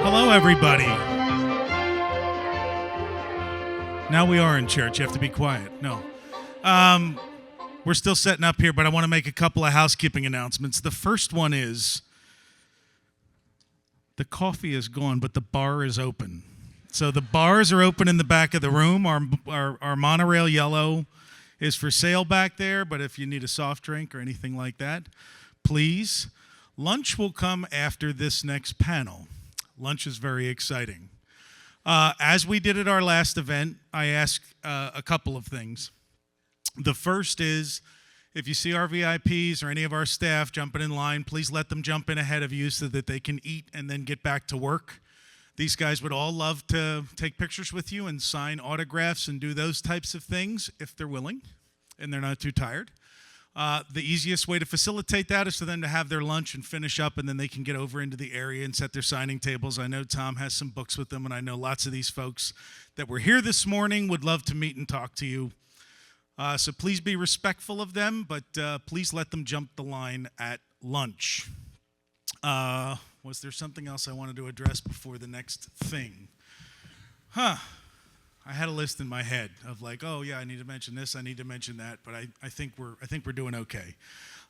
Hello, everybody. Now we are in church. You have to be quiet. No. We're still setting up here, but I want to make a couple of housekeeping announcements. The first one is the coffee is gone, but the bar is open. So the bars are open in the back of the room. Our monorail yellow is for sale back there, but if you need a soft drink or anything like that, please. Lunch will come after this next panel. Lunch is very exciting. As we did at our last event, I asked a couple of things. The first is, if you see our VIPs or any of our staff jumping in line, please let them jump in ahead of you so that they can eat and then get back to work. These guys would all love to take pictures with you and sign autographs and do those types of things if they're willing and they're not too tired. The easiest way to facilitate that is for them to have their lunch and finish up, and then they can get over into the area and set their signing tables. I know Tom has some books with them, and I know lots of these folks that were here this morning would love to meet and talk to you. So please be respectful of them, but please let them jump the line at lunch. Was there something else I wanted to address before the next thing? I had a list in my head of like, oh yeah, I need to mention this, I need to mention that, but I think we're doing okay.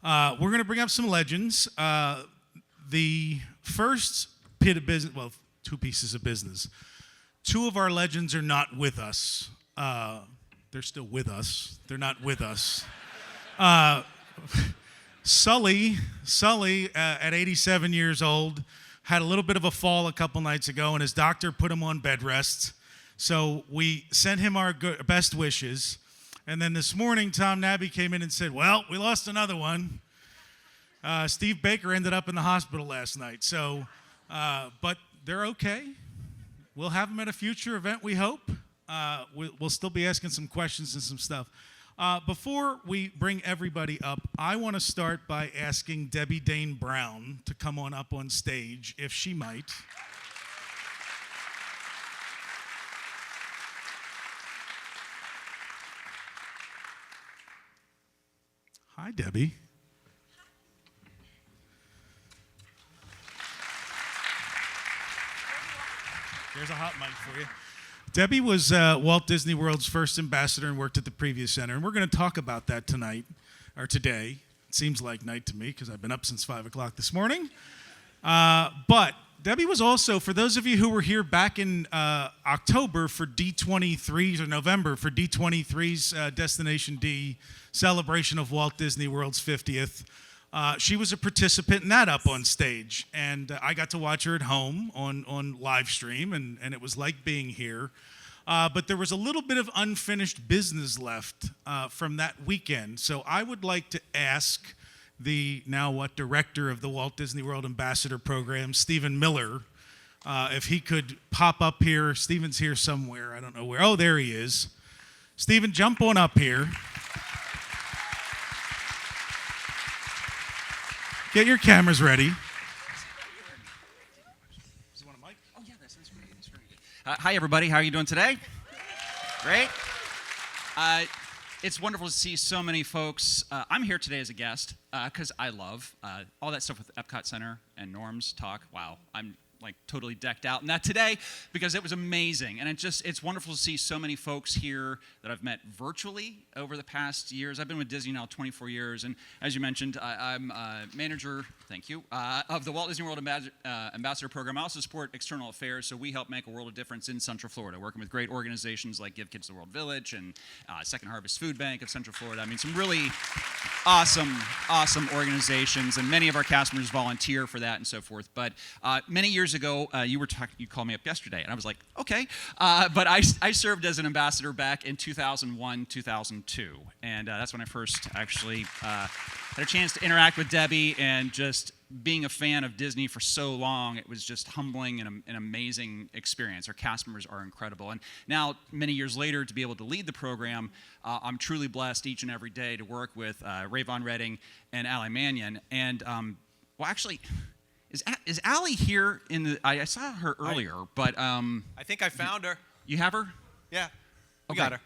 We're going to bring up some legends. The first bit of business, well, two pieces of business. Two of our legends are not with us. They're still with us. They're not with us. Sully, at 87 years old, had a little bit of a fall a couple nights ago, and his doctor put him on bed rest. So we sent him our best wishes. And then this morning, Tom Nabbe came in and said, well, we lost another one. Steve Baker ended up in the hospital last night. So, but they're okay. We'll have them at a future event, we hope. We'll still be asking some questions and some stuff. Before we bring everybody up, I want to start by asking Debby Dane Browne to come on up on stage, if she might. Hi, Debbie. There's a hot mic for you. Debbie was Walt Disney World's first ambassador and worked at the previous center, and we're going to talk about that tonight, or today. It seems like night to me because I've been up since 5 o'clock this morning. But Debbie was also, for those of you who were here back in October for D23's, or November for D23's Destination D celebration of Walt Disney World's 50th, she was a participant in that up on stage, and I got to watch her at home on live stream, and it was like being here. But there was a little bit of unfinished business left from that weekend, so I would like to ask the director of the Walt Disney World Ambassador Program, Stephen Miller, if he could pop up here. Stephen's here somewhere, I don't know where. Oh, there he is. Stephen, jump on up here. Get your cameras ready. Does he want a mic? Oh, yeah, that's great. That's very good. Hi, everybody. How are you doing today? Great. It's wonderful to see so many folks. I'm here today as a guest because I love all that stuff with Epcot Center and Norm's talk. Wow, I'm like totally decked out in that today because it was amazing. And it's wonderful to see so many folks here that I've met virtually over the past years. I've been with Disney now 24 years. And as you mentioned, I'm manager, thank you, of the Walt Disney World Ambassador Program. I also support external affairs, so we help make a world of difference in Central Florida, working with great organizations like Give Kids the World Village and Second Harvest Food Bank of Central Florida. I mean, some really awesome organizations, and many of our cast members volunteer for that and so forth. But many years ago, you called me up yesterday, and I was like, okay. But I served as an ambassador back in 2001, 2002, and that's when I first actually had a chance to interact with Debbie. And just being a fan of Disney for so long, it was just humbling and an amazing experience. Our cast members are incredible. And now, many years later, to be able to lead the program, I'm truly blessed each and every day to work with Ray Von Redding and Allie Mannion. And, well, actually, is Allie here in the... I saw her earlier, but... I think I found her. You have her? Yeah, we Okay. got her.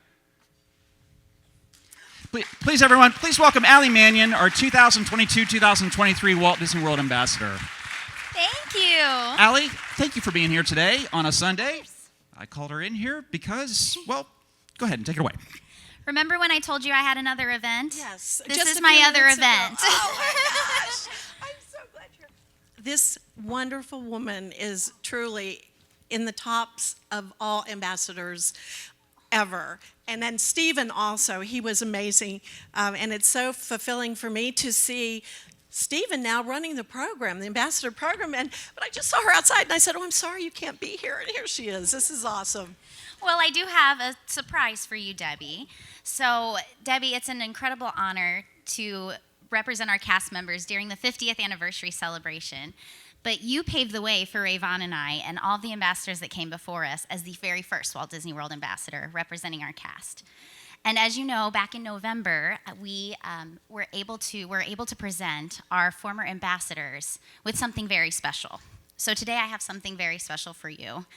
Please, everyone, please welcome Allie Mannion, our 2022-2023 Walt Disney World Ambassador. Thank you. Allie, thank you for being here today on a Sunday. I called her in here because, well, go ahead and take it away. Remember when I told you I had another event? Yes. This just is a my few other minutes ago. event. Oh my gosh. I'm so glad you're This wonderful woman is truly in the tops of all ambassadors ever. And then Stephen also, he was amazing. And it's so fulfilling for me to see Stephen now running the program, the ambassador program. But I just saw her outside and I said, oh, I'm sorry you can't be here. And here she is. This is awesome. Well, I do have a surprise for you, Debbie. So, Debbie, it's an incredible honor to represent our cast members during the 50th anniversary celebration. But you paved the way for Rayvon and I and all the ambassadors that came before us as the very first Walt Disney World ambassador representing our cast. And as you know, back in November, we were able to present our former ambassadors with something very special. So today I have something very special for you.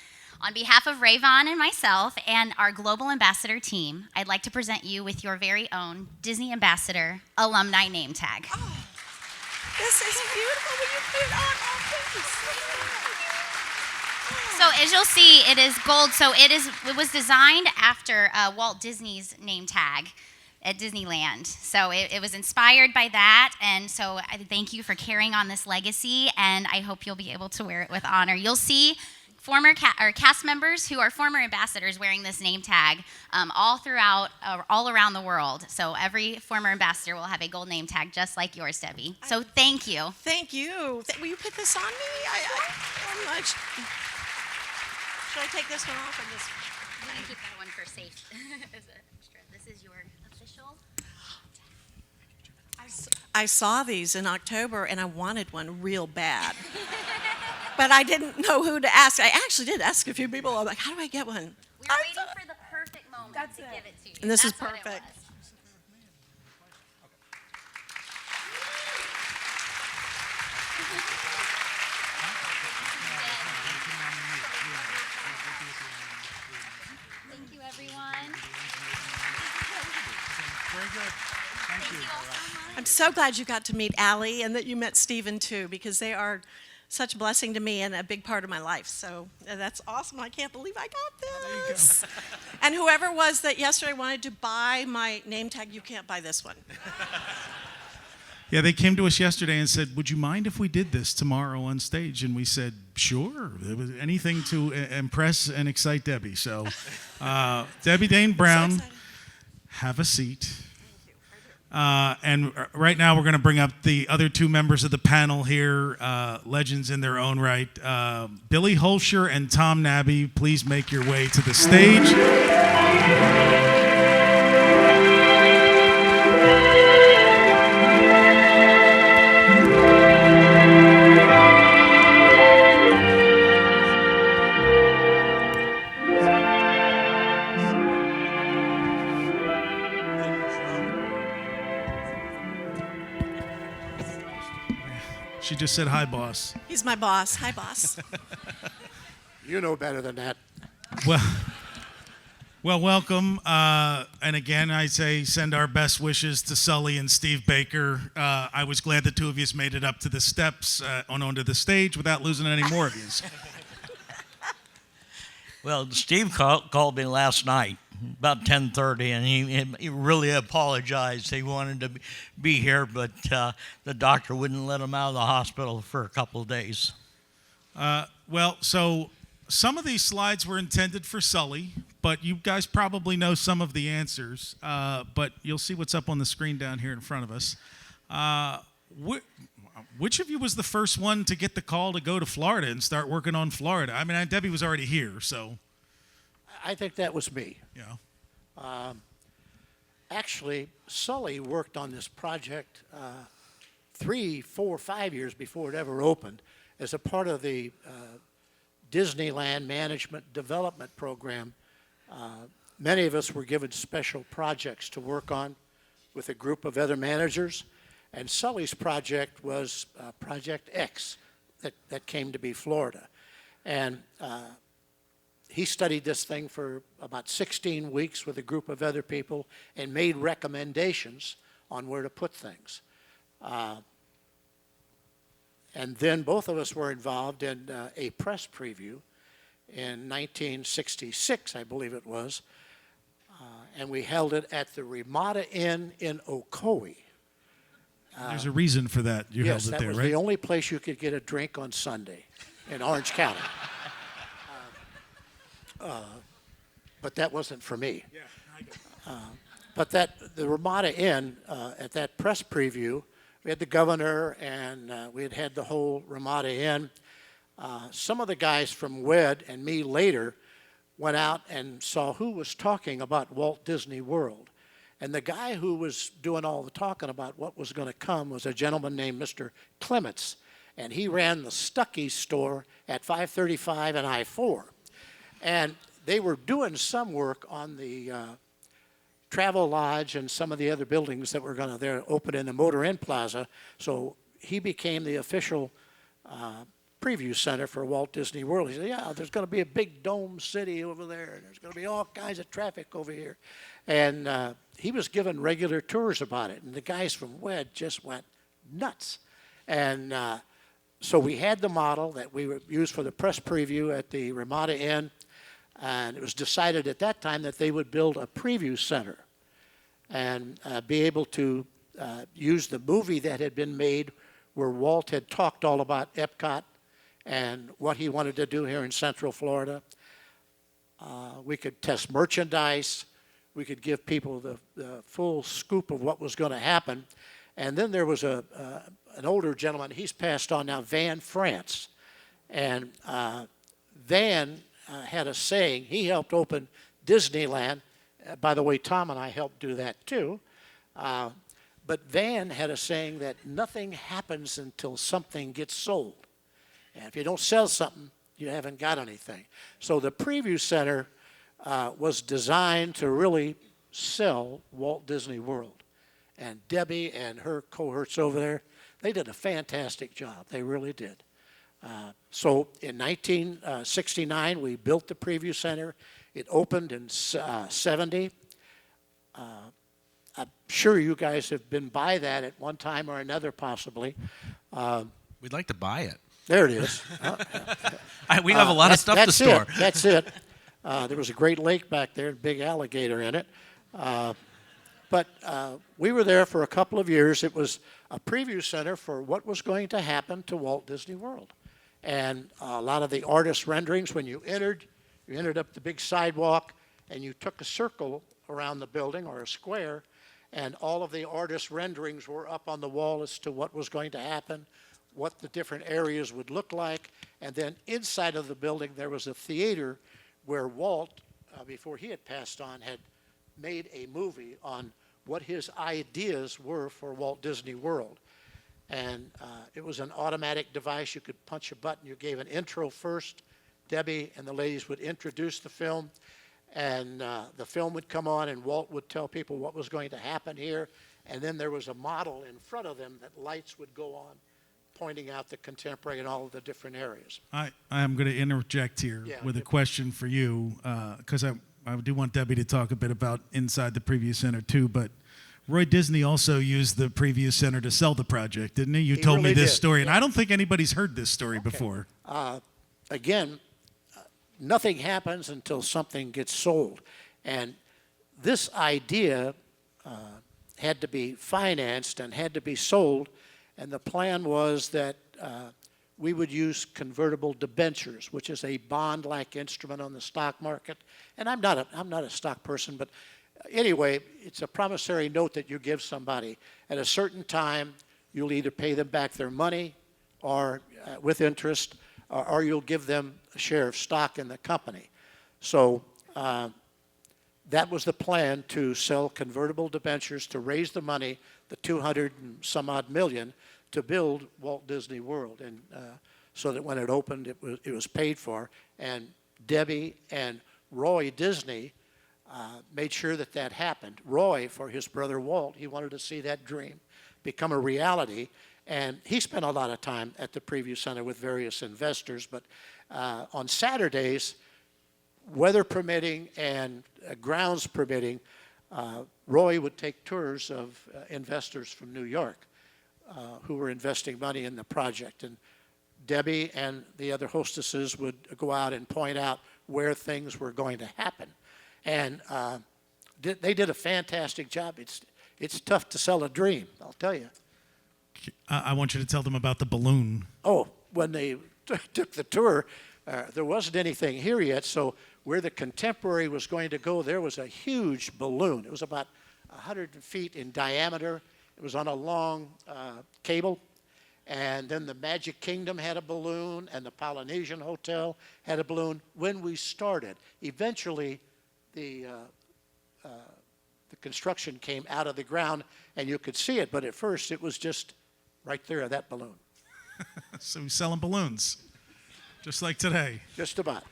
On behalf of Rayvon and myself and our global ambassador team, I'd like to present you with your very own Disney Ambassador alumni name tag. Oh, this is beautiful. Will you put it on? Oh, thank you so much. So as you'll see, it is gold. So it was designed after Walt Disney's name tag at Disneyland. So it was inspired by that. And so I thank you for carrying on this legacy. And I hope you'll be able to wear it with honor. You'll see former cast members who are former ambassadors wearing this name tag all around the world. So every former ambassador will have a gold name tag just like yours, Debbie. So thank you. Thank you. Will you put this on me? So much. Should I take this one off and this? I'm going to keep that one for safe. This is your official. I saw these in October and I wanted one real bad. But I didn't know who to ask. I actually did ask a few people. I'm like, how do I get one? We were waiting for the perfect moment to give it to you. And this is That's what it perfect. was. Thank you, everyone. Very good. Thank you. Thank you all so much. I'm so glad you got to meet Allie and that you met Stephen too, because they are such a blessing to me and a big part of my life. So that's awesome. I can't believe I got this. And whoever was that yesterday wanted to buy my name tag, you can't buy this one. Yeah, they came to us yesterday and said, would you mind if we did this tomorrow on stage? And we said, sure. It was anything to impress and excite Debbie. So, Debby Dane Browne, have a seat. And right now we're going to bring up the other two members of the panel here, legends in their own right. Billie Hoelscher and Tom Nabbe, please make your way to the stage. She just said, hi, boss. He's my boss. Hi, boss. You know better than that. Well, welcome. And again, I say send our best wishes to Sully and Steve Baker. I was glad the two of you made it up to the steps onto the stage without losing any more of you. Well, Steve called me last night about 10:30, and he really apologized. He wanted to be here, but the doctor wouldn't let him out of the hospital for a couple of days. Well, so some of these slides were intended for Sully, but you guys probably know some of the answers. But you'll see what's up on the screen down here in front of us. Which of you was the first one to get the call to go to Florida and start working on Florida? I mean, Debbie was already here, so. I think that was me. Yeah. Actually, Sully worked on this project 3, 4, 5 years before it ever opened as a part of the Disneyland Management Development Program. Many of us were given special projects to work on with a group of other managers, and Sully's project was Project X that came to be Florida. And he studied this thing for about 16 weeks with a group of other people and made recommendations on where to put things. And then both of us were involved in a press preview in 1966, I believe it was. And we held it at the Ramada Inn in Ocoee. There's a reason for that. You Yes, held it that there, was right? the only place you could get a drink on Sunday in Orange County. But that wasn't for me. But the Ramada Inn, at that press preview, we had the governor and we had the whole Ramada Inn. Some of the guys from WED and me later went out and saw who was talking about Walt Disney World. And the guy who was doing all the talking about what was going to come was a gentleman named Mr. Clements. And he ran the Stuckey's store at 535 and I-4. And they were doing some work on the Travel Lodge and some of the other buildings that were going to open in the Motor Inn Plaza. So he became the official preview center for Walt Disney World. He said, yeah, there's going to be a big dome city over there, and there's going to be all kinds of traffic over here. And he was given regular tours about it, and the guys from WED just went nuts. And so we had the model that we used for the press preview at the Ramada Inn, and it was decided at that time that they would build a preview center and be able to use the movie that had been made where Walt had talked all about Epcot and what he wanted to do here in Central Florida. We could test merchandise. We could give people the full scoop of what was going to happen. And then there was an older gentleman, he's passed on now, Van France. And Van had a saying, he helped open Disneyland. By the way, Tom and I helped do that too. But Van had a saying that nothing happens until something gets sold. And if you don't sell something, you haven't got anything. So the preview center was designed to really sell Walt Disney World. And Debbie and her cohorts over there, they did a fantastic job. They really did. So in 1969, we built the preview center. It opened in 70. I'm sure you guys have been by that at one time or another, possibly. We'd like to buy it. There it is. We have a lot of stuff to store. That's it. There was a Great Lake back there, a big alligator in it. But we were there for a couple of years. It was a preview center for what was going to happen to Walt Disney World. And a lot of the artist renderings, when you entered up the big sidewalk and you took a circle around the building or a square, and all of the artist renderings were up on the wall as to what was going to happen, what the different areas would look like. And then inside of the building, there was a theater where Walt, before he had passed on, had made a movie on what his ideas were for Walt Disney World. And it was an automatic device. You could punch a button. You gave an intro first. Debbie and the ladies would introduce the film, and the film would come on, and Walt would tell people what was going to happen here. And then there was a model in front of them that lights would go on, pointing out the contemporary and all of the different areas. I am going to interject here with a question for you, because I do want Debbie to talk a bit about inside the preview center too, but Roy Disney also used the preview center to sell the project, didn't he? You told me really this did, story, and yeah. I don't think anybody's heard this story before. Again, nothing happens until something gets sold. And this idea had to be financed and had to be sold, and the plan was that we would use convertible debentures, which is a bond-like instrument on the stock market. And I'm not a stock person, but anyway, it's a promissory note that you give somebody. At a certain time, you'll either pay them back their money or with interest, or you'll give them a share of stock in the company. So that was the plan, to sell convertible debentures to raise the money, the 200 and some odd million, to build Walt Disney World, and so that when it opened, it was paid for. And Debbie and Roy Disney made sure that that happened. Roy, for his brother Walt, he wanted to see that dream become a reality, and he spent a lot of time at the preview center with various investors. But on Saturdays, weather permitting and grounds permitting, Roy would take tours of investors from New York. who were investing money in the project. And Debbie and the other hostesses would go out and point out where things were going to happen. And they did a fantastic job. It's tough to sell a dream, I'll tell you. I want you to tell them about the balloon. Oh, when they took the tour, there wasn't anything here yet, so where the Contemporary was going to go, there was a huge balloon. It was about 100 feet in diameter. It was on a long cable. And then the Magic Kingdom had a balloon, and the Polynesian Hotel had a balloon when we started. Eventually, the construction came out of the ground, and you could see it, but at first it was just right there, that balloon. So he's selling balloons, just like today. Just about.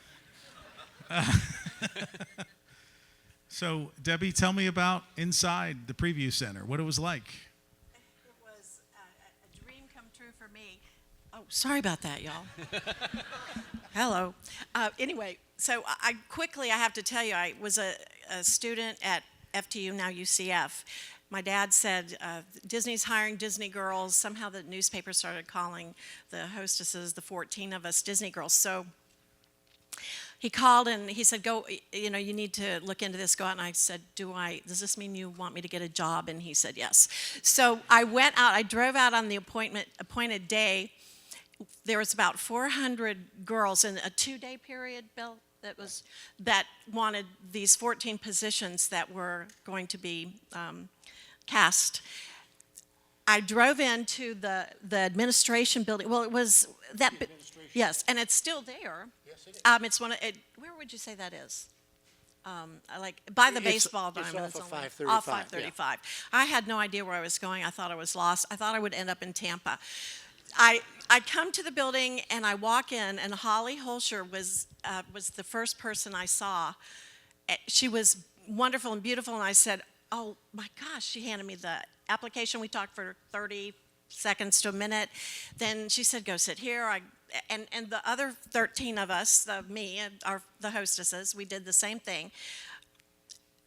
So, Debbie, tell me about inside the preview center, what it was like. It was a dream come true for me. Oh, sorry about that, y'all. Hello. Anyway, so I have to tell you, I was a student at FTU, now UCF. My dad said, Disney's hiring Disney girls. Somehow the newspaper started calling the hostesses, the 14 of us, Disney girls. So he called and he said, go, you need to look into this, go out. And I said, does this mean you want me to get a job? And he said, yes. So I went out, I drove out on the appointed day. There was about 400 girls in a 2-day period, Bill, that wanted these 14 positions that were going to be cast. I drove into the administration building. Well, it was that, yes, and it's still there. Yes, it is. It's where would you say that is? Like by the baseball diamond. It's off of 535. Off 535. Yeah. I had no idea where I was going. I thought I was lost. I thought I would end up in Tampa. I come to the building and I walk in, and Holly Hoelscher was the first person I saw. She was wonderful and beautiful, and I said, oh my gosh, she handed me the application. We talked for 30 seconds to a minute. Then she said, go sit here. And the other 13 of us, me and the hostesses, we did the same thing.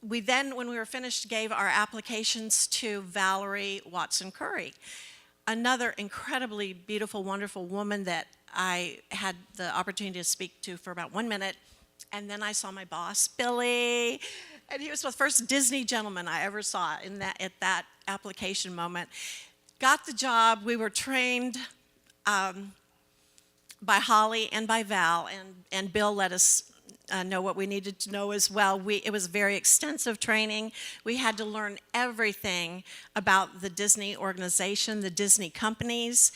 We then, when we were finished, gave our applications to Valerie Watson-Curry, another incredibly beautiful, wonderful woman that I had the opportunity to speak to for about 1 minute. And then I saw my boss, Billy, and he was the first Disney gentleman I ever saw at that application moment. Got the job. We were trained by Holly and by Val, and Bill let us know what we needed to know as well. It was very extensive training. We had to learn everything about the Disney organization, the Disney companies,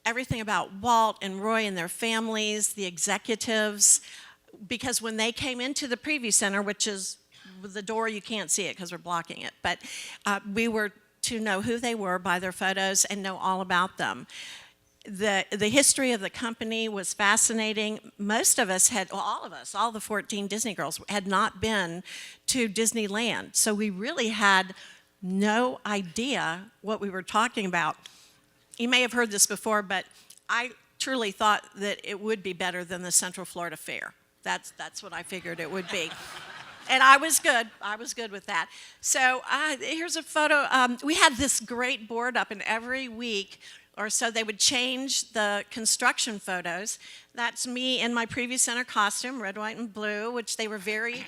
everything about Walt and Roy and their families, the executives, because when they came into the preview center, which is the door, you can't see it because we're blocking it, but we were to know who they were by their photos and know all about them. The history of the company was fascinating. Most of us all the 14 Disney girls had not been to Disneyland, so we really had no idea what we were talking about. You may have heard this before, but I truly thought that it would be better than the Central Florida Fair. That's what I figured it would be. And I was good. I was good with that. So here's a photo. We had this great board up, and every week or so they would change the construction photos. That's me in my preview center costume, red, white, and blue, which they were very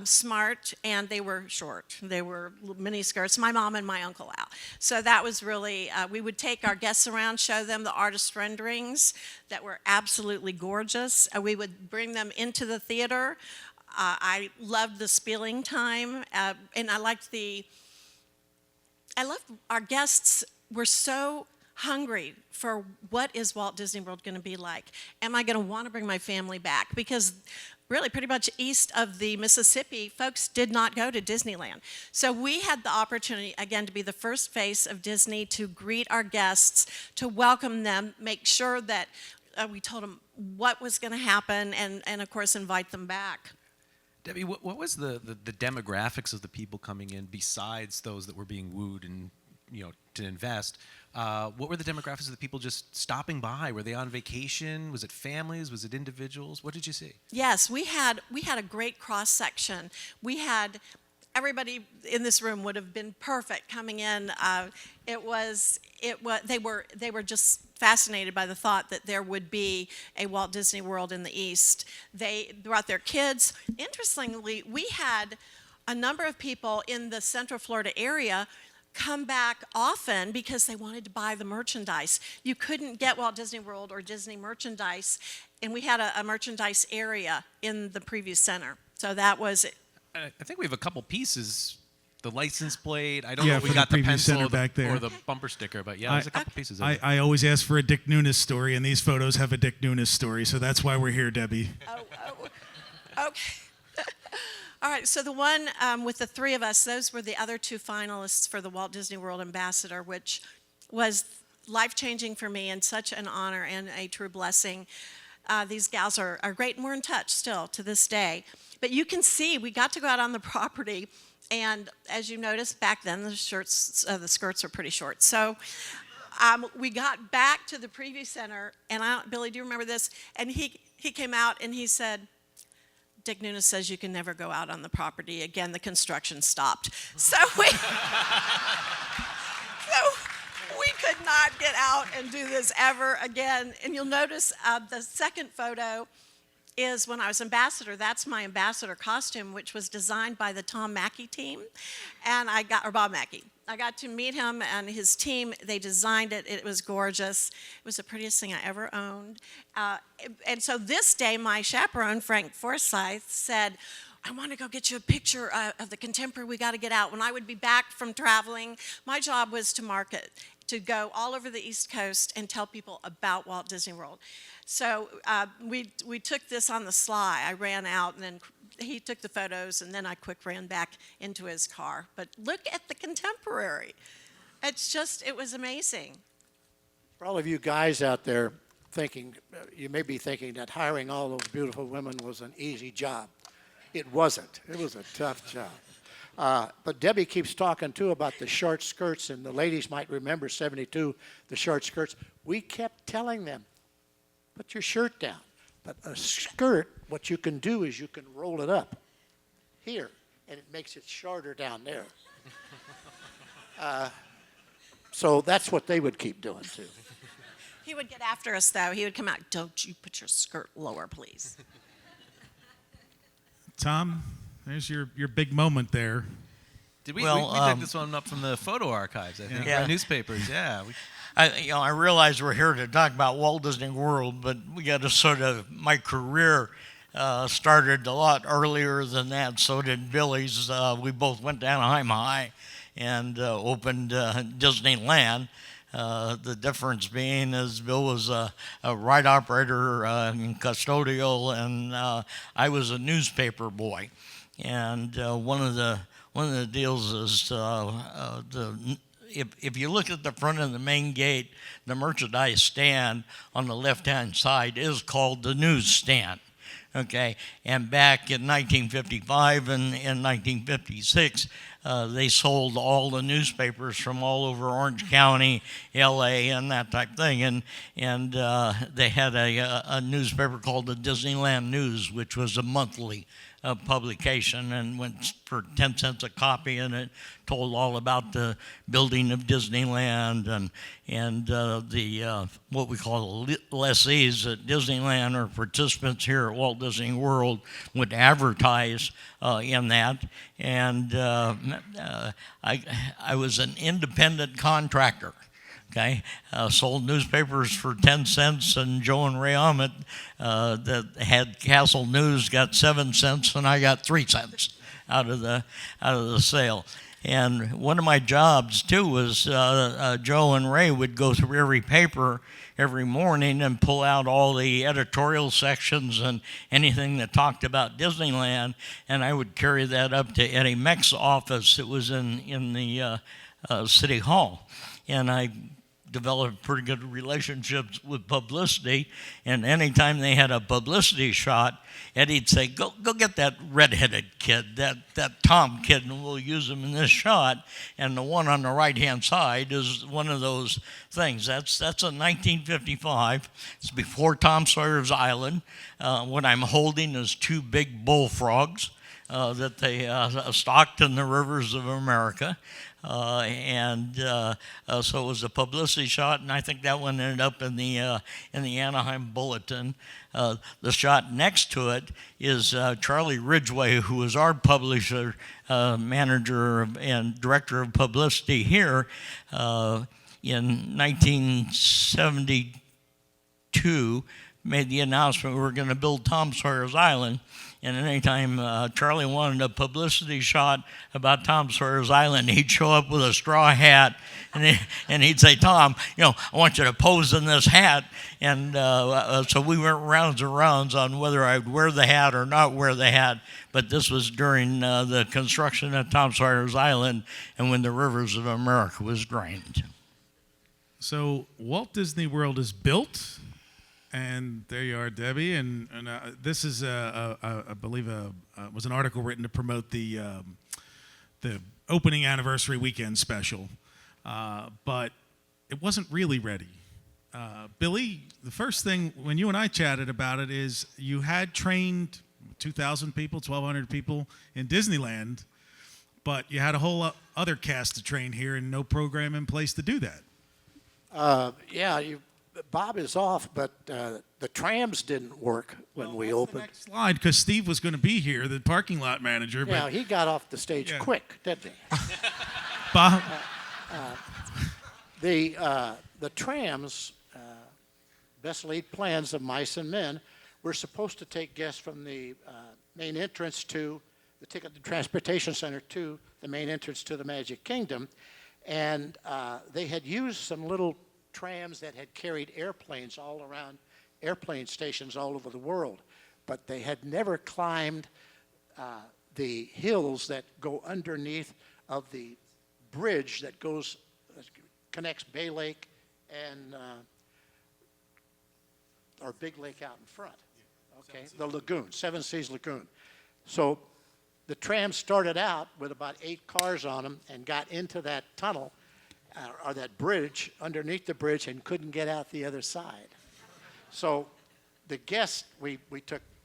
smart, and they were short. They were mini skirts, my mom and my uncle Al. So that was really, we would take our guests around, show them the artist renderings that were absolutely gorgeous. We would bring them into the theater. I loved the spieling time, and I loved our guests were so hungry for what is Walt Disney World going to be like. Am I going to want to bring my family back? Because really pretty much east of the Mississippi, folks did not go to Disneyland. So we had the opportunity, again, to be the first face of Disney, to greet our guests, to welcome them, make sure that we told them what was going to happen, and of course invite them back. Debbie, what was the demographics of the people coming in besides those that were being wooed and to invest? What were the demographics of the people just stopping by? Were they on vacation? Was it families? Was it individuals? What did you see? Yes, we had a great cross section. We had everybody in this room would have been perfect coming in. They were just fascinated by the thought that there would be a Walt Disney World in the East. They brought their kids. Interestingly, we had a number of people in the Central Florida area come back often because they wanted to buy the merchandise. You couldn't get Walt Disney World or Disney merchandise, and we had a merchandise area in the preview center. So that was it. I think we have a couple pieces. The license plate. I don't Yeah, know if for we the got the preview pencil center or the, back there. or the bumper sticker, but yeah, there's a couple pieces of it. I always ask for a Dick Nunes story, and these photos have a Dick Nunes story, so that's why we're here, Debbie. Okay. All right, so the one with the three of us, those were the other two finalists for the Walt Disney World Ambassador, which was life-changing for me and such an honor and a true blessing. These gals are great, and we're in touch still to this day. But you can see, we got to go out on the property, and as you noticed back then, the skirts were pretty short. So we got back to the preview center, and Billy, do you remember this? And he came out and he said, Dick Nunes says you can never go out on the property again. The construction stopped. So we could not get out and do this ever again. And you'll notice the second photo is when I was ambassador. That's my ambassador costume, which was designed by the Tom Mackey team, and Bob Mackey. I got to meet him and his team. They designed it. It was gorgeous. It was the prettiest thing I ever owned. And so this day, my chaperone, Frank Forsyth, said, I want to go get you a picture of the contemporary. We got to get out. When I would be back from traveling, my job was to market, to go all over the East Coast and tell people about Walt Disney World. So we took this on the sly. I ran out, and then he took the photos, and then I quick ran back into his car. But look at the contemporary. It was amazing. For all of you guys out there thinking, you may be thinking that hiring all those beautiful women was an easy job. It wasn't. It was a tough job. But Debbie keeps talking, too, about the short skirts, and the ladies might remember 72, the short skirts. We kept telling them, put your shirt down. But a skirt, what you can do is you can roll it up here, and it makes it shorter down there. So that's what they would keep doing, too. He would get after us, though. He would come out, don't you put your skirt lower, please. Tom, there's your big moment there. Did we Well, dug this one up from the photo archives, I think, Yeah. by newspapers, yeah. I realize we're here to talk about Walt Disney World, but we got to sort of, my career started a lot earlier than that. So did Billy's. We both went to Anaheim High and opened Disneyland. The difference being is Bill was a ride operator and custodial, and I was a newspaper boy. And one of the deals is if you look at the front of the main gate, the merchandise stand on the left-hand side is called the newsstand. Okay, and back in 1955 and in 1956, they sold all the newspapers from all over Orange County, L.A., and that type of thing. And they had a newspaper called the Disneyland News, which was a monthly publication and went for 10 cents a copy, and it told all about the building of Disneyland and the what we call lessees at Disneyland or participants here at Walt Disney World would advertise in that. And I was an independent contractor. Okay, sold newspapers for 10 cents, and Joe and Ray Ahmet that had Castle News got 7 cents, and I got 3 cents out of the sale. And one of my jobs too was Joe and Ray would go through every paper every morning and pull out all the editorial sections and anything that talked about Disneyland, and I would carry that up to Eddie Meck's office. It was in the City Hall, and I developed pretty good relationships with publicity, and anytime they had a publicity shot, Eddie'd say, go get that redheaded kid, that Tom kid, and we'll use him in this shot. And the one on the right-hand side is one of those things. That's a 1955. It's before Tom Sawyer's Island. What I'm holding is 2 big bullfrogs. that they stocked in the rivers of America. So it was a publicity shot, and I think that one ended up in the Anaheim Bulletin. The shot next to it is Charlie Ridgway, who was our publisher, manager, and director of publicity here in 1972. Made the announcement we were going to build Tom Sawyer's Island. And anytime Charlie wanted a publicity shot about Tom Sawyer's Island, he'd show up with a straw hat, and he'd say, "Tom, I want you to pose in this hat." And so we went rounds and rounds on whether I'd wear the hat or not wear the hat. But this was during the construction of Tom Sawyer's Island and when the rivers of America was drained. So Walt Disney World is built. And there you are, Debbie. And this is, I believe, was an article written to promote the opening anniversary weekend special. But it wasn't really ready. Billy, the first thing when you and I chatted about it is you had trained 2,000 people, 1,200 people in Disneyland, but you had a whole other cast to train here and no program in place to do that. Bob is off, but the trams didn't work when we opened. The next slide, because Steve was going to be here, the parking lot manager. Yeah, but he got off the stage quick, didn't he? Bob, the trams, best laid plans of mice and men, were supposed to take guests from the main entrance to the transportation center to the main entrance to the Magic Kingdom, and they had used some little trams that had carried airplanes all around airplane stations all over the world, but they had never climbed the hills that go underneath of the bridge that connects Bay Lake and or Big Lake out in front. Okay, the lagoon, Seven Seas Lagoon. So the tram started out with about 8 cars on them and got into that tunnel or that bridge, underneath the bridge, and couldn't get out the other side. So the guests, we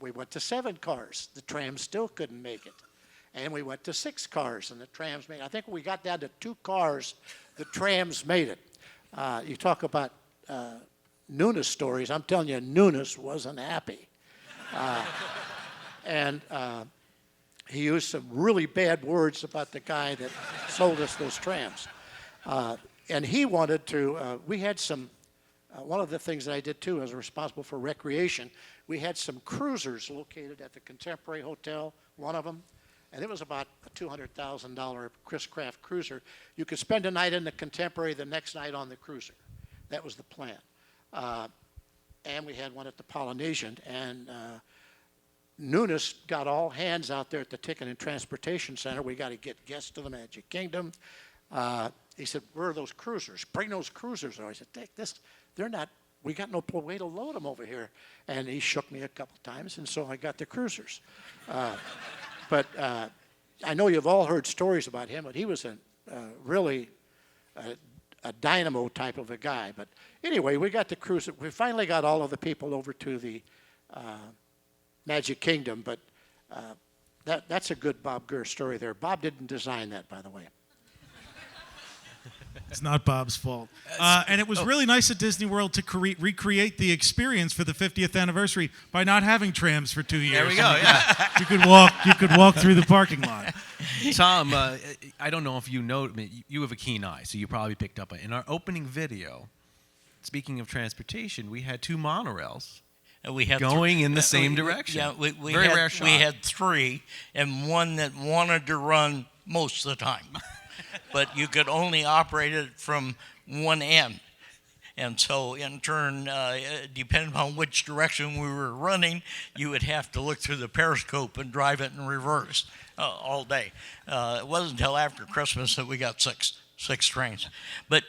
went to 7 cars. The tram still couldn't make it. And we went to 6 cars, and the trams made it. I think we got down to 2 cars, the trams made it. You talk about Nunes stories. I'm telling you, Nunes wasn't happy. And he used some really bad words about the guy that sold us those trams. And he wanted to, we had some, one of the things that I did too, I was responsible for recreation. We had some cruisers located at the Contemporary Hotel, one of them, and it was about a $200,000 Chris Craft cruiser. You could spend a night in the Contemporary, the next night on the cruiser. That was the plan. And we had one at the Polynesian, and Nunes got all hands out there at the Ticket and Transportation Center. We got to get guests to the Magic Kingdom. He said, "Where are those cruisers? Bring those cruisers." I said, "Take this. They're not. We got no way to load them over here." And he shook me a couple times, and so I got the cruisers. But I know you've all heard stories about him, but he was really a dynamo type of a guy. But anyway, we got the cruiser. We finally got all of the people over to the Magic Kingdom. But that's a good Bob Gurr story there. Bob didn't design that, by the way. it's not Bob's fault. And it was really nice at Disney World to recreate the experience for the 50th anniversary by not having trams for 2 years. There we go. Yeah. You could walk through the parking lot. Tom, I don't know if you know, I mean, you have a keen eye, so you probably picked up on it. In our opening video, speaking of transportation, we had 2 monorails. And we had going in the same direction. Yeah, we Very had, rare shot. We had 3, and one that wanted to run most of the time. But you could only operate it from one end. And so, in turn, depending on which direction we were running, you would have to look through the periscope and drive it in reverse all day. It wasn't until after Christmas that we got six trains. But,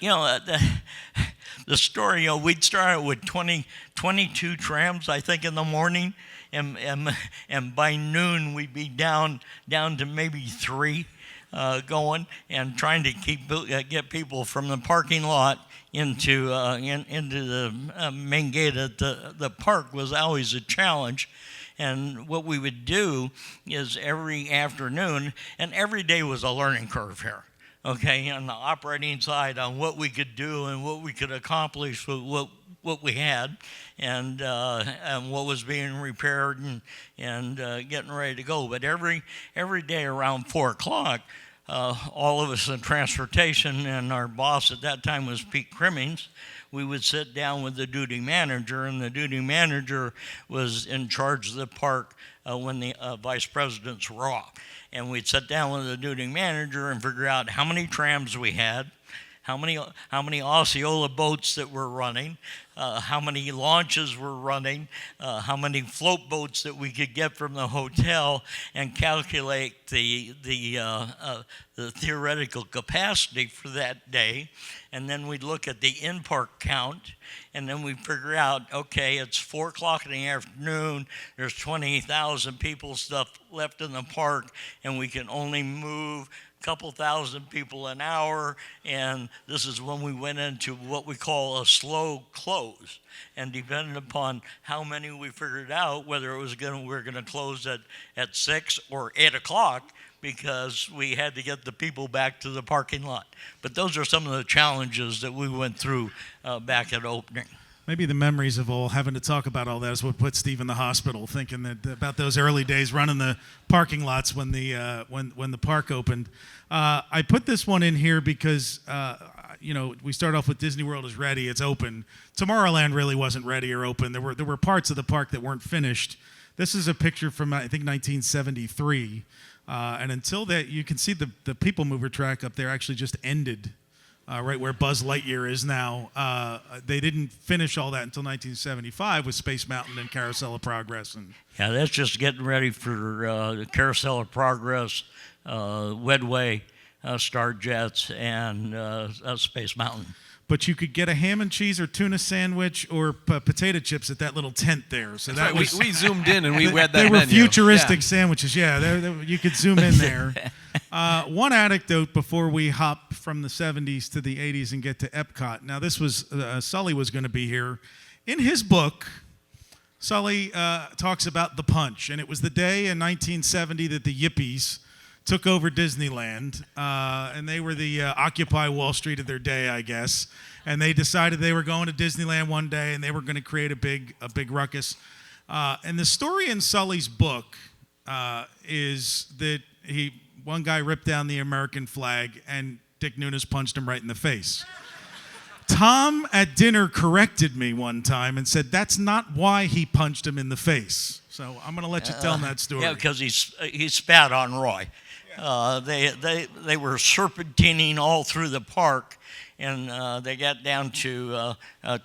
the story, we'd start with 22 trams, I think, in the morning. And by noon, we'd be down to maybe 3. Going and trying to get people from the parking lot into the main gate at the park was always a challenge. And what we would do is every afternoon, and every day was a learning curve here. Okay, on the operating side, on what we could do and what we could accomplish with what we had, and what was being repaired and getting ready to go. But every day around 4 o'clock, all of us in transportation, and our boss at that time was Pete Crimmings, we would sit down with the duty manager, and the duty manager was in charge of the park when the vice presidents were off. And we'd sit down with the duty manager and figure out how many trams we had, how many Osceola boats that were running, how many launches were running, how many float boats that we could get from the hotel, and calculate the theoretical capacity for that day. And then we'd look at the in-park count, and then we'd figure out, okay, it's 4 o'clock in the afternoon, there's 20,000 people stuff left in the park, and we can only move couple thousand people an hour, and this is when we went into what we call a slow close. And depending upon how many we figured out, whether it was we're going to close at 6 or 8 o'clock, because we had to get the people back to the parking lot. But those are some of the challenges that we went through back at opening. Maybe the memories of all having to talk about all that is what put Steve in the hospital, thinking that about those early days running the parking lots when the park opened. I put this one in here because we start off with Disney World is ready, it's open. Tomorrowland really wasn't ready or open. There were parts of the park that weren't finished. This is a picture from I think 1973, and until that, you can see the People Mover track up there actually just ended. Right where Buzz Lightyear is now. They didn't finish all that until 1975 with Space Mountain and Carousel of Progress. Yeah, that's just getting ready for Carousel of Progress, Wedway, Star Jets, and Space Mountain. But you could get a ham and cheese or tuna sandwich or potato chips at that little tent there. So that was, we zoomed in and we read that They were menu. futuristic sandwiches. Yeah, you could zoom in there. One anecdote before we hop from the 70s to the 80s and get to Epcot. Now, this was Sully was going to be here. In his book, Sully talks about the punch, and it was the day in 1970 that the Yippies took over Disneyland, and they were the Occupy Wall Street of their day, I guess. And they decided they were going to Disneyland one day, and they were going to create a big ruckus. And the story in Sully's book is that one guy ripped down the American flag, and Dick Nunes punched him right in the face. Tom at dinner corrected me one time and said that's not why he punched him in the face. So I'm going to let you tell that story. Yeah, because he spat on Roy. They were serpentining all through the park, and they got down to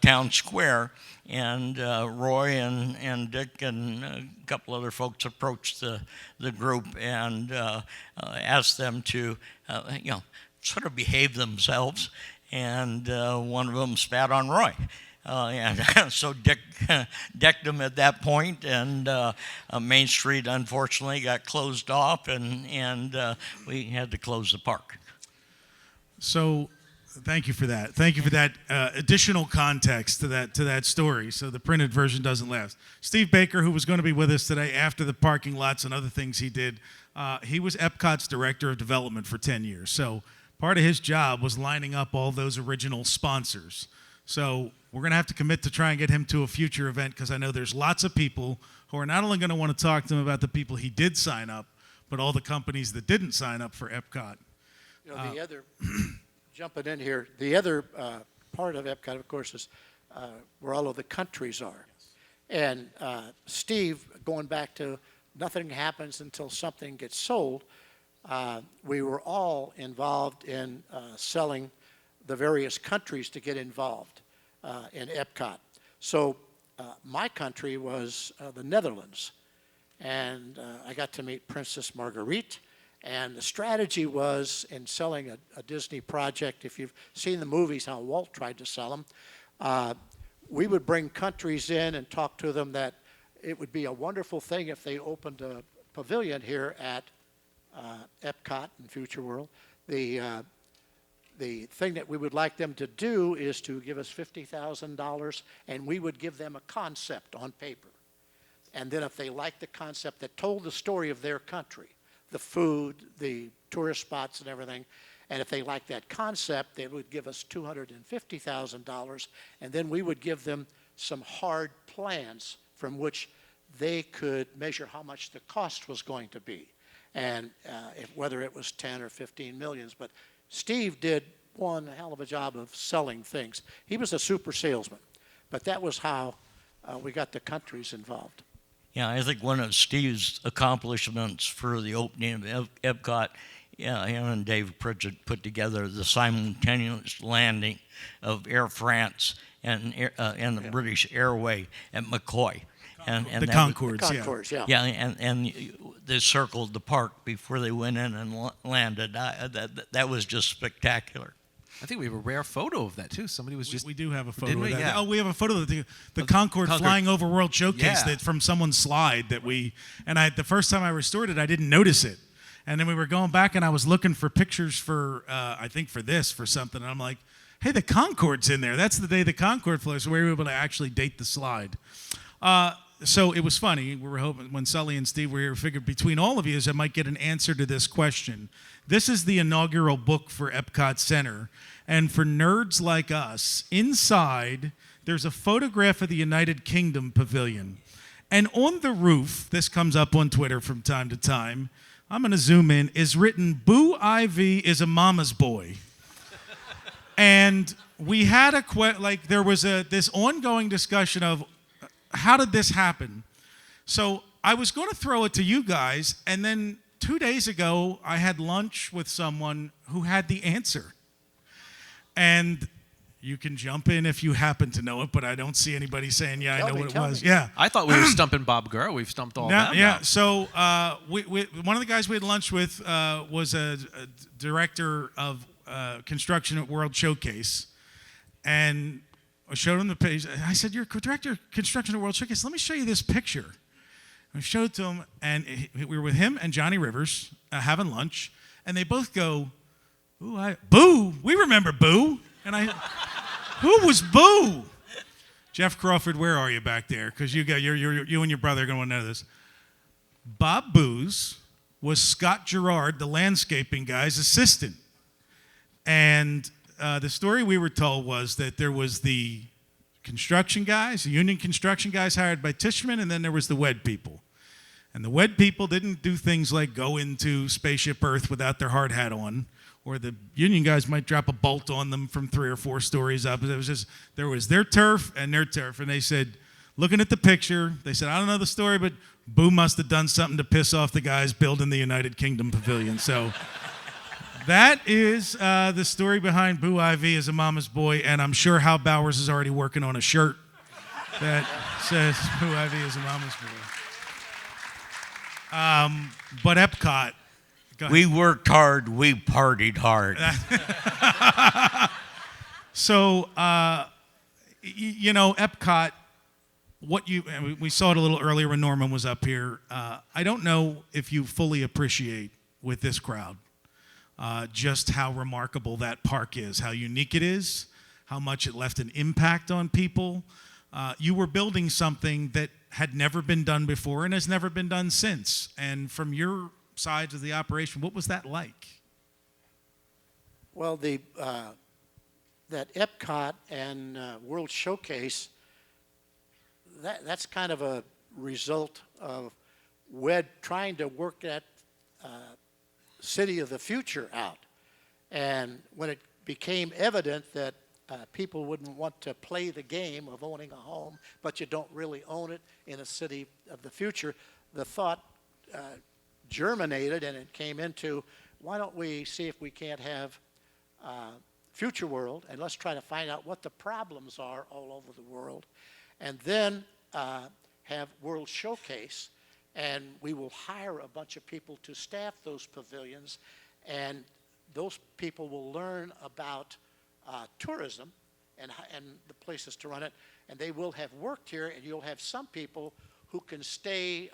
Town Square, and Roy and Dick and a couple other folks approached the group and asked them to sort of behave themselves, and one of them spat on Roy. And so Dick decked him at that point, and Main Street unfortunately got closed off, and we had to close the park. So thank you for that. Thank you for that additional context to that story, so the printed version doesn't last. Steve Baker, who was going to be with us today after the parking lots and other things he did, he was Epcot's director of development for 10 years. So part of his job was lining up all those original sponsors. So we're going to have to commit to try and get him to a future event, because I know there's lots of people who are not only going to want to talk to him about the people he did sign up, but all the companies that didn't sign up for Epcot. The other, jumping in here, the other part of Epcot, of course, is where all of the countries are. And Steve, going back to nothing happens until something gets sold, we were all involved in selling the various countries to get involved in Epcot. So my country was the Netherlands, and I got to meet Princess Marguerite, and the strategy was in selling a Disney project, if you've seen the movies how Walt tried to sell them, we would bring countries in and talk to them that it would be a wonderful thing if they opened a pavilion here at Epcot and Future World. The thing that we would like them to do is to give us $50,000, and we would give them a concept on paper. And then if they liked the concept that told the story of their country, the food, the tourist spots and everything, and if they liked that concept, they would give us $250,000, and then we would give them some hard plans from which they could measure how much the cost was going to be, and whether it was 10 or 15 millions. But Steve did one hell of a job of selling things. He was a super salesman, but that was how we got the countries involved. Yeah, I think one of Steve's accomplishments for the opening of Epcot, yeah, him and Dave Pritchett put together the simultaneous landing of Air France and the British Airway at McCoy. And The Concords, yeah. Concourse, yeah. Yeah, and they circled the park before they went in and landed. That was just spectacular. I think we have a rare photo of that too. Somebody was just. We do have a photo Didn't of we? that. Yeah. Oh, we have a photo of the Concorde flying over World Showcase Yeah. that from someone's slide that we, and the first time I restored it, I didn't notice it. And then we were going back and I was looking for pictures for, I think for something. And I'm like, hey, the Concorde's in there. That's the day the Concorde flew. So we were able to actually date the slide. So it was funny. We were hoping when Sully and Steve were here, we figured between all of you, I might get an answer to this question. This is the inaugural book for Epcot Center. And for nerds like us, inside, there's a photograph of the United Kingdom Pavilion. And on the roof, this comes up on Twitter from time to time, I'm going to zoom in, is written, Boo Ivy is a mama's boy. And we had there was this ongoing discussion of how did this happen? So I was going to throw it to you guys, and then 2 days ago, I had lunch with someone who had the answer. And you can jump in if you happen to know it, but I don't see anybody saying, yeah, I know what it was. Yeah. I thought we were stumping Bob Gurr. We've stumped all that. Yeah. So one of the guys we had lunch with was a director of construction at World Showcase. And I showed him the page. I said, you're director of construction at World Showcase. Let me show you this picture. I showed it to him, and we were with him and Johnny Rivers having lunch, and they both go, Boo, we remember Boo. And who was Boo? Jeff Crawford, where are you back there? Because you and your brother are going to want to know this. Bob Booz was Scott Gerard, the landscaping guy's assistant. And the story we were told was that there was the construction guys, the union construction guys hired by Tishman, and then there was the WED people. And the WED people didn't do things like go into Spaceship Earth without their hard hat on, or the union guys might drop a bolt on them from 3 or 4 stories up. It was just, there was their turf and their turf. And they said, looking at the picture, they said, I don't know the story, but Boo must have done something to piss off the guys building the United Kingdom Pavilion. So that is the story behind Boo Ivy as a mama's boy, and I'm sure Hal Bowers is already working on a shirt that says Boo Ivy is a mama's boy. But Epcot, We worked hard, we partied hard. So, Epcot, we saw it a little earlier when Norman was up here. I don't know if you fully appreciate with this crowd just how remarkable that park is, how unique it is, how much it left an impact on people. You were building something that had never been done before and has never been done since. And from your side of the operation, what was that like? Well, that Epcot and World Showcase, that's kind of a result of WED trying to work that city of the future out. And when it became evident that people wouldn't want to play the game of owning a home, but you don't really own it in a city of the future, the thought germinated, and it came into, why don't we see if we can't have Future World, and let's try to find out what the problems are all over the world, and then have World Showcase, and we will hire a bunch of people to staff those pavilions, and those people will learn about tourism and the places to run it, and they will have worked here, and you'll have some people who can stay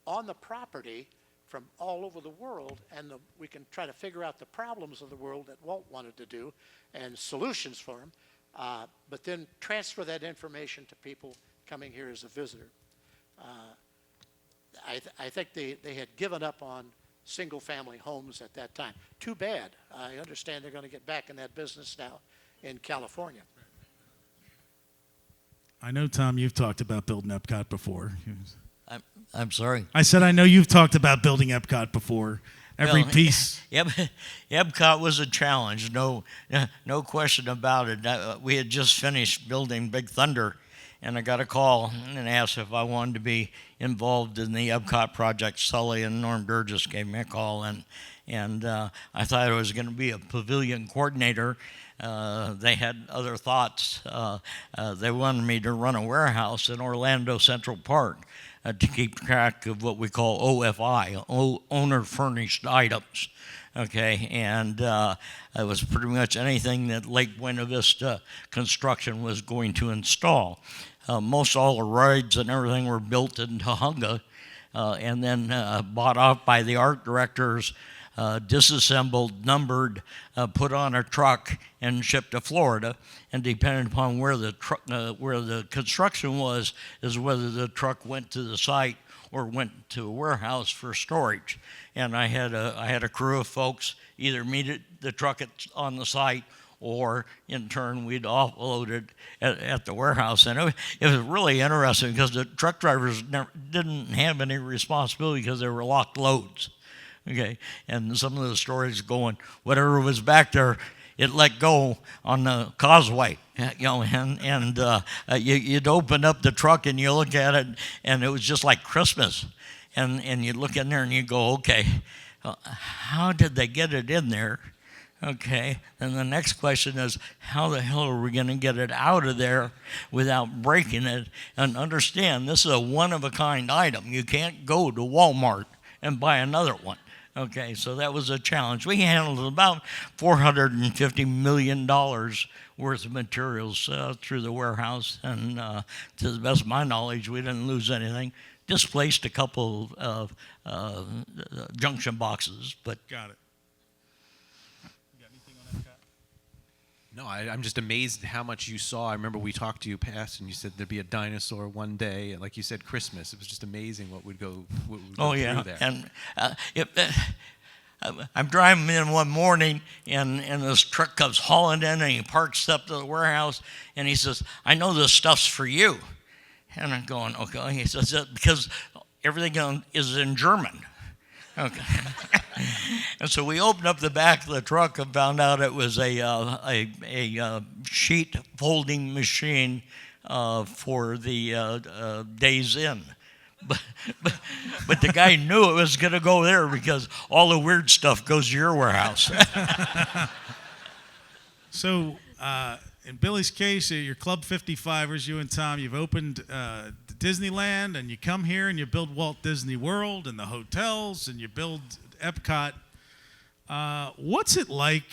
on the property from all over the world, and we can try to figure out the problems of the world that Walt wanted to do and solutions for them, but then transfer that information to people coming here as a visitor. I think they had given up on single-family homes at that time. Too bad. I understand they're going to get back in that business now in California. I know, Tom, you've talked about building Epcot before. I'm sorry. I said I know you've talked about building Epcot before. Every Well, piece. Epcot was a challenge, no question about it. We had just finished building Big Thunder, and I got a call and asked if I wanted to be involved in the Epcot project. Sully and Norm Burgess gave me a call, and I thought I was going to be a pavilion coordinator. They had other thoughts. They wanted me to run a warehouse in Orlando Central Park to keep track of what we call OFI, owner furnished items. Okay, and it was pretty much anything that Lake Buena Vista Construction was going to install. Most all the rides and everything were built in Tujunga and then bought off by the art directors, disassembled, numbered, put on a truck, and shipped to Florida. And depending upon where the construction was, is whether the truck went to the site or went to a warehouse for storage. And I had a crew of folks either meet the truck on the site, or in turn we'd offload it at the warehouse. And it was really interesting because the truck drivers didn't have any responsibility because they were locked loads. Okay, and some of the stories going, whatever was back there, it let go on the causeway, you know, and you'd open up the truck and you look at it, and it was just like Christmas, and you look in there and you go, okay, how did they get it in there? Okay, and the next question is, how the hell are we going to get it out of there without breaking it? And understand, this is a one-of-a-kind item. You can't go to Walmart and buy another one. Okay, so that was a challenge. We handled about $450 million worth of materials through the warehouse, and to the best of my knowledge, we didn't lose anything. Displaced a couple of junction boxes, but Got it. No, I'm just amazed at how much you saw. I remember we talked to you past, and you said there'd be a dinosaur one day. Like you said, Christmas. It was just amazing what would go through there. And I'm driving in one morning, and this truck comes hauling in, and he parks up to the warehouse, and he says, "I know this stuff's for you." And I'm going, okay. He says, because everything is in German. Okay. And so we opened up the back of the truck and found out it was a sheet folding machine for the Days Inn. But the guy knew it was going to go there because all the weird stuff goes to your warehouse. So, in Billy's case, you're Club 55ers, you and Tom, you've opened Disneyland, and you come here and you build Walt Disney World and the hotels, and you build Epcot. What's it like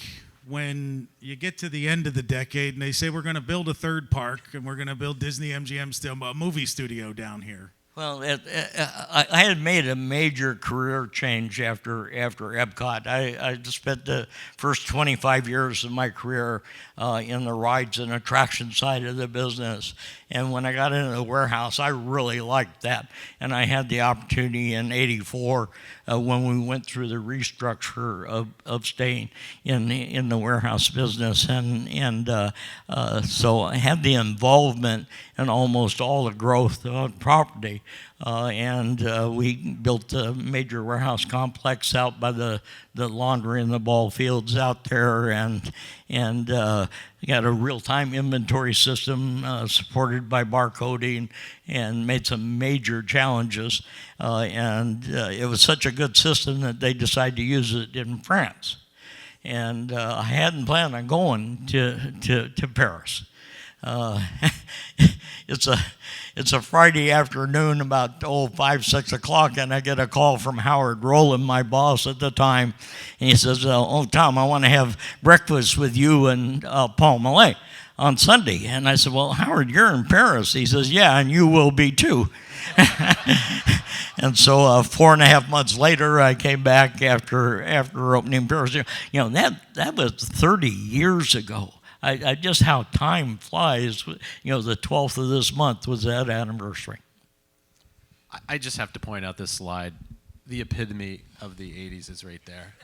when you get to the end of the decade and they say we're going to build a third park and we're going to build Disney MGM a movie studio down here? Well, I had made a major career change after Epcot. I spent the first 25 years of my career in the rides and attraction side of the business. And when I got into the warehouse, I really liked that. And I had the opportunity in '84 when we went through the restructure of staying in the warehouse business. And so I had the involvement in almost all the growth on property. We built a major warehouse complex out by the laundry and the ball fields out there, and got a real-time inventory system supported by barcoding, and made some major challenges. It was such a good system that they decided to use it in France. And I hadn't planned on going to Paris. It's a Friday afternoon about 5, 6 o'clock, and I get a call from Howard Rowland, my boss at the time, and he says, Tom, I want to have breakfast with you and Paul Mallet on Sunday. And I said, well, Howard, you're in Paris. He says, yeah, and you will be too. And so 4.5 months later, I came back after opening Paris. You know, that was 30 years ago. I just how time flies. You know, the 12th of this month was that anniversary. I just have to point out this slide. The epitome of the 80s is right there.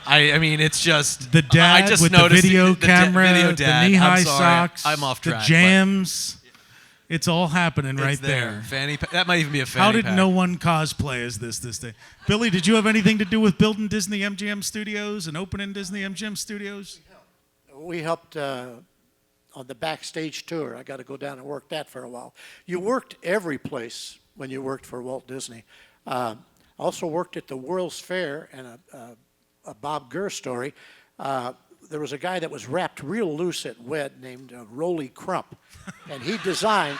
I mean, it's just The dad I just with the noticed video the camera, video the dad. knee-high I'm sorry, socks, I'm off track. the but jams. It's all happening right it's there. That might even be a fanny How did pack. no one cosplay as this day? Billy, did you have anything to do with building Disney MGM Studios and opening Disney MGM Studios? We helped on the backstage tour. I got to go down and work that for a while. You worked every place when you worked for Walt Disney. Also worked at the World's Fair, and a Bob Gurr story. There was a guy that was wrapped real loose at WED named Rolly Crump, and he designed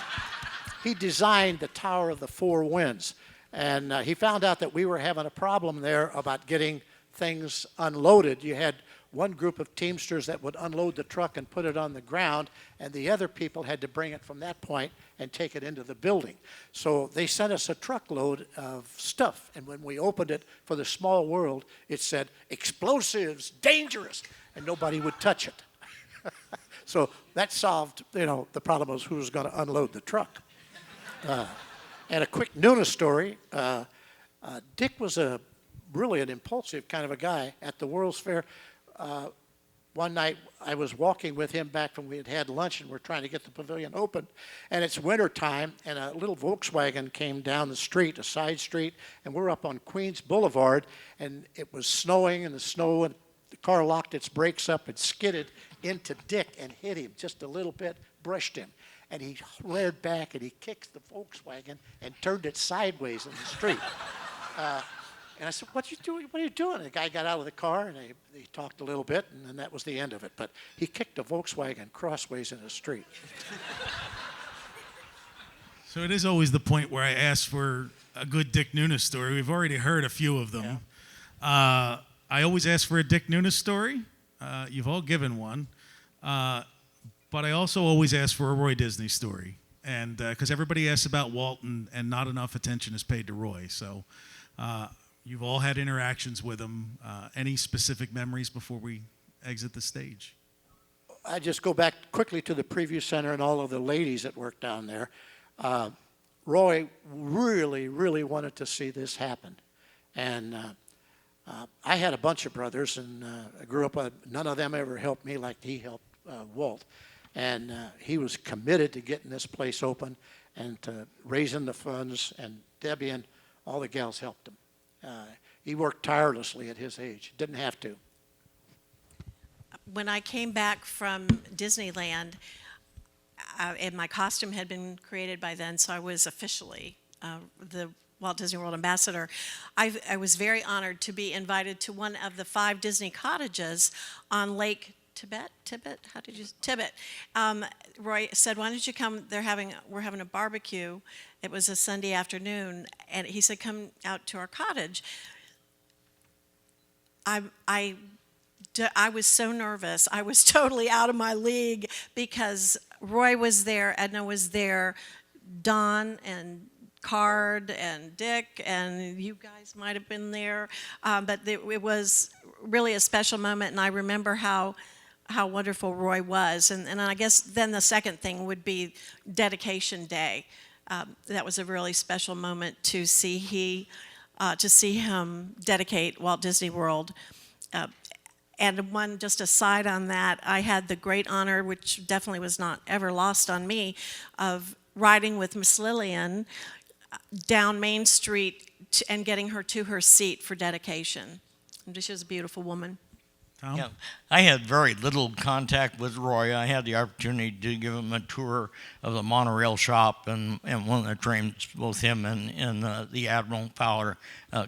the Tower of the Four Winds. And he found out that we were having a problem there about getting things unloaded. You had one group of Teamsters that would unload the truck and put it on the ground, and the other people had to bring it from that point and take it into the building. So they sent us a truckload of stuff, and when we opened it for the small world, it said, "Explosives, dangerous," and nobody would touch it. So that solved, the problem was who was going to unload the truck. And a quick Nuna story, Dick was really an impulsive kind of a guy at the World's Fair. One night I was walking with him back from we had had lunch, and we're trying to get the pavilion open, and it's winter time, and a little Volkswagen came down the street, a side street, and we're up on Queens Boulevard, and it was snowing, and the car locked its brakes up and skidded into Dick and hit him just a little bit, brushed him, and he reared back and he kicked the Volkswagen and turned it sideways in the street. And I said, "What are you doing? What are you doing?" And the guy got out of the car, and he talked a little bit, and then that was the end of it. But he kicked a Volkswagen crossways in the street. So it is always the point where I ask for a good Dick Nunes story. We've already heard a few of them. Yeah. I always ask for a Dick Nunes story. You've all given one. But I also always ask for a Roy Disney story. And because everybody asks about Walt, and not enough attention is paid to Roy. So you've all had interactions with him. Any specific memories before we exit the stage? I just go back quickly to the preview center and all of the ladies that worked down there. Roy really, really wanted to see this happen. And I had a bunch of brothers, and I grew up, none of them ever helped me like he helped Walt. And he was committed to getting this place open and to raising the funds, and Debbie and all the gals helped him. He worked tirelessly at his age. Didn't have to. When I came back from Disneyland, and my costume had been created by then, so I was officially the Walt Disney World ambassador. I was very honored to be invited to one of the 5 Disney cottages on Lake Tibet. How did you? Tibet. Roy said, "Why don't you come? We're having a barbecue." It was a Sunday afternoon, and he said, "Come out to our cottage." I was so nervous. I was totally out of my league because Roy was there, Edna was there, Don and Card and Dick, and you guys might have been there. But it was really a special moment, and I remember how wonderful Roy was. And I guess then the second thing would be Dedication Day. That was a really special moment to see him dedicate Walt Disney World. And just aside on that, I had the great honor, which definitely was not ever lost on me, of riding with Miss Lillian down Main Street and getting her to her seat for dedication. And she was a beautiful woman. Tom? Yeah, I had very little contact with Roy. I had the opportunity to give him a tour of the monorail shop, and one of the trains, both him and the Admiral Fowler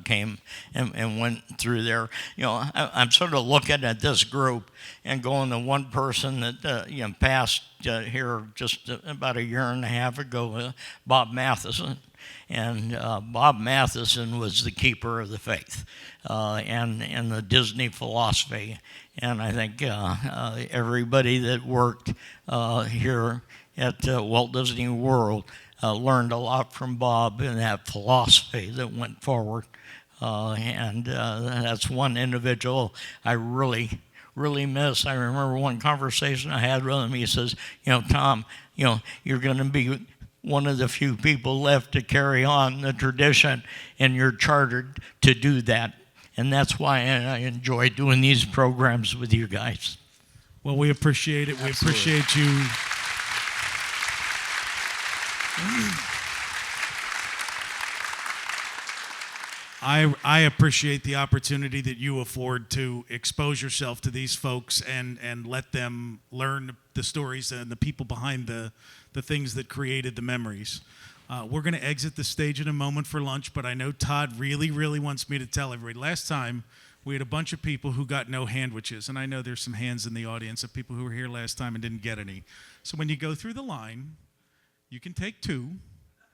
came and went through there. I'm sort of looking at this group and going to one person that passed here just about a year and a half ago, Bob Matheson. And Bob Matheson was the keeper of the faith and the Disney philosophy. And I think everybody that worked here at Walt Disney World learned a lot from Bob and that philosophy that went forward. And that's one individual I really miss. I remember one conversation I had with him. He says, Tom, you're going to be one of the few people left to carry on the tradition, and you're chartered to do that. And that's why I enjoy doing these programs with you guys. Well, we appreciate it. We appreciate you. I appreciate the opportunity that you afford to expose yourself to these folks and let them learn the stories and the people behind the things that created the memories. We're going to exit the stage in a moment for lunch, but I know Todd really, really wants me to tell everybody. Last time, we had a bunch of people who got no handwiches, and I know there's some hands in the audience of people who were here last time and didn't get any. So when you go through the line, you can take 2,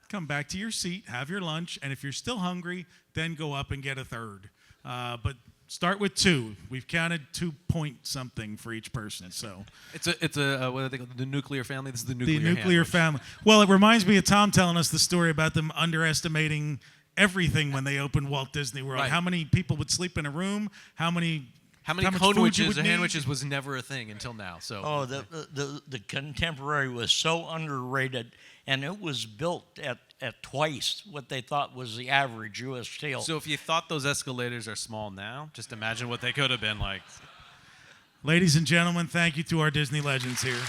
come back to your seat, have your lunch, and if you're still hungry, then go up and get a 3rd. But start with 2. We've counted 2 point something for each person. So It's a what do they call it? The nuclear family. This is the nuclear. the nuclear sandwich. family. Well, it reminds me of Tom telling us the story about them underestimating everything when they opened Walt Disney World. Right. How many people would sleep in a room? How many How many much food you conwiches would or need? handwiches was never a thing until now. So Oh, the Contemporary was so underrated, and it was built at twice what they thought was the average U.S. steel. So if you thought those escalators are small now, just imagine what they could have been like. Ladies and gentlemen, thank you to our Disney legends here.